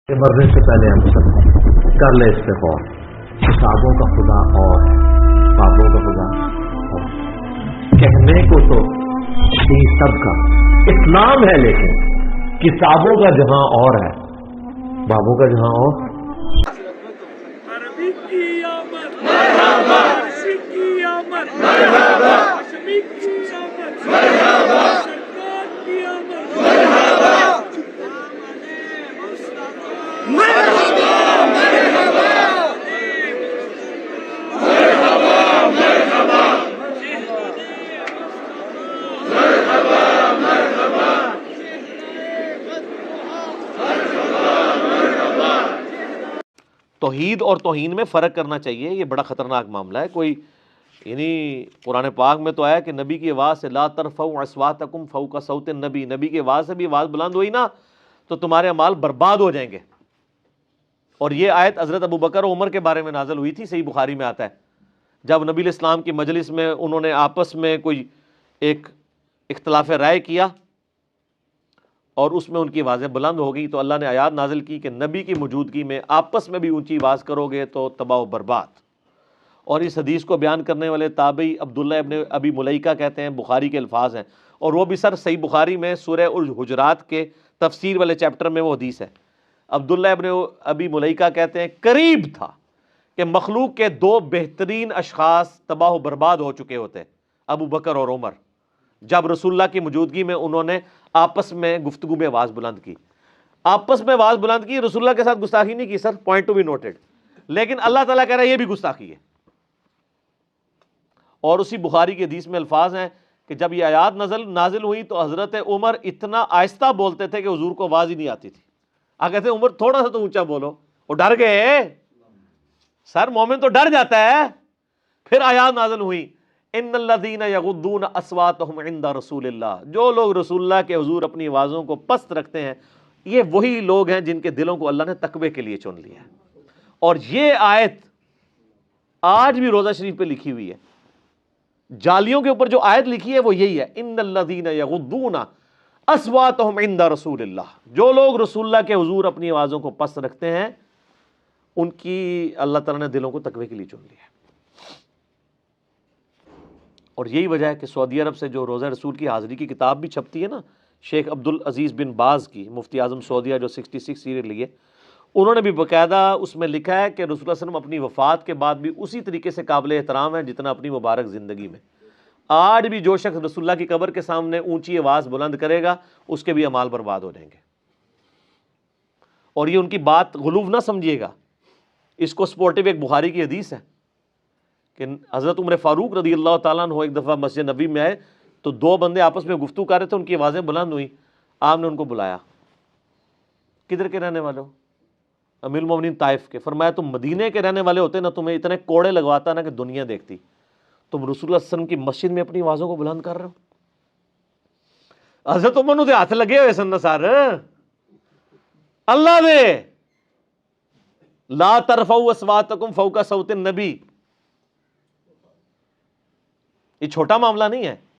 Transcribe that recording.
کہ مرنے سے پہلے ہم سب کر لے استغفار. کتابوں کا خدا اور ہے، بابوں کا خدا اور. کہنے کو تو سب کا اسلام ہے، لیکن کتابوں کا جہاں اور ہے، بابوں کا جہاں اور. عربی کی آمد مرحبا، فارسی کی آمد مرحبا، کشمیری کی آمد مرحبا، سرکار کی آمد مرحبا، مرحبا مرحبا مرحبا مرحبا توحید اور توہین میں فرق کرنا چاہیے. یہ بڑا خطرناک معاملہ ہے. کوئی یعنی قرآن پاک میں تو آیا کہ نبی کی آواز سے لا ترفعوا اصواتکم فوق صوت النبی، نبی کی آواز سے بھی آواز بلند ہوئی نا تو تمہارے اعمال برباد ہو جائیں گے. اور یہ آیت حضرت ابو بکر و عمر کے بارے میں نازل ہوئی تھی، صحیح بخاری میں آتا ہے. جب نبی علیہ السلام کی مجلس میں انہوں نے آپس میں کوئی ایک اختلاف رائے کیا اور اس میں ان کی آوازیں بلند ہو گئی، تو اللہ نے آیات نازل کی کہ نبی کی موجودگی میں آپس میں بھی اونچی آواز کرو گے تو تباہ و برباد. اور اس حدیث کو بیان کرنے والے تابعی عبداللہ ابن ابی ملیکہ کہتے ہیں، بخاری کے الفاظ ہیں، اور وہ بھی سر صحیح بخاری میں سورہ الحجرات کے تفسیر والے چیپٹر میں وہ حدیث ہے. عبداللہ ابن ابی ملیکہ کہتے ہیں قریب تھا کہ مخلوق کے دو بہترین اشخاص تباہ و برباد ہو چکے ہوتے، ابو بکر اور عمر، جب رسول اللہ کی موجودگی میں انہوں نے آپس میں گفتگو میں آواز بلند کی. آپس میں آواز بلند کی، رسول اللہ کے ساتھ گستاخی نہیں کی سر، پوائنٹ ٹو بی نوٹڈ. لیکن اللہ تعالیٰ کہہ رہا ہے یہ بھی گستاخی ہے. اور اسی بخاری کی حدیث میں الفاظ ہیں کہ جب یہ آیات نازل ہوئی تو حضرت عمر اتنا آہستہ بولتے تھے کہ حضور کو آواز ہی نہیں آتی تھی. کہتے عمر تھوڑا سا تو اونچا بولو، وہ ڈر گئے. سر مومن تو ڈر جاتا ہے. پھر آیات نازل ہوئی ان الذین یغضون اصواتهم عند رسول اللہ، جو لوگ رسول اللہ کے حضور اپنی آوازوں کو پست رکھتے ہیں، یہ وہی لوگ ہیں جن کے دلوں کو اللہ نے تقوی کے لیے چن لیا ہے. اور یہ آیت آج بھی روزہ شریف پہ لکھی ہوئی ہے. جالیوں کے اوپر جو آیت لکھی ہے وہ یہی ہے، ان الذین یغضون اصواتهم عند رسول اللہ، جو لوگ رسول اللہ کے حضور اپنی آوازوں کو پست رکھتے ہیں ان کی اللہ تعالیٰ نے دلوں کو تقوی کے لیے چن لیا ہے. اور یہی وجہ ہے کہ سعودی عرب سے جو روزہ رسول کی حاضری کی کتاب بھی چھپتی ہے نا، شیخ عبدالعزیز بن باز کی، مفتی اعظم سعودیہ جو 66 سیریل لیے، انہوں نے بھی باقاعدہ اس میں لکھا ہے کہ رسول اللہ صلی اللہ علیہ وسلم اپنی وفات کے بعد بھی اسی طریقے سے قابل احترام ہے جتنا اپنی مبارک زندگی میں. آج بھی جو شخص رسول اللہ کی قبر کے سامنے اونچی آواز بلند کرے گا اس کے بھی اعمال برباد ہو جائیں گے. اور یہ ان کی بات غلوف نہ سمجھیے گا، اس کو سپورٹیو ایک بخاری کی حدیث ہے کہ حضرت عمر فاروق رضی اللہ تعالیٰ عنہ ایک دفعہ مسجد نبی میں آئے تو دو بندے آپس میں گفتگو کر رہے تھے، ان کی آوازیں بلند ہوئی. آپ نے ان کو بلایا، کدھر کے رہنے والے ہو؟ امیر المومنین طائف کے. فرمایا تم مدینے کے رہنے والے ہوتے نا تمہیں اتنے کوڑے لگواتا نا کہ دنیا دیکھتی. تم رسول اللہ صلی اللہ علیہ وسلم کی مسجد میں اپنی آوازوں کو بلند کر رہے ہو. حضرت عمر نو دے ہاتھ لگے ہوئے سن سار اللہ دے لا ترفعوا اصواتکم فوق صوت النبی. یہ چھوٹا معاملہ نہیں ہے.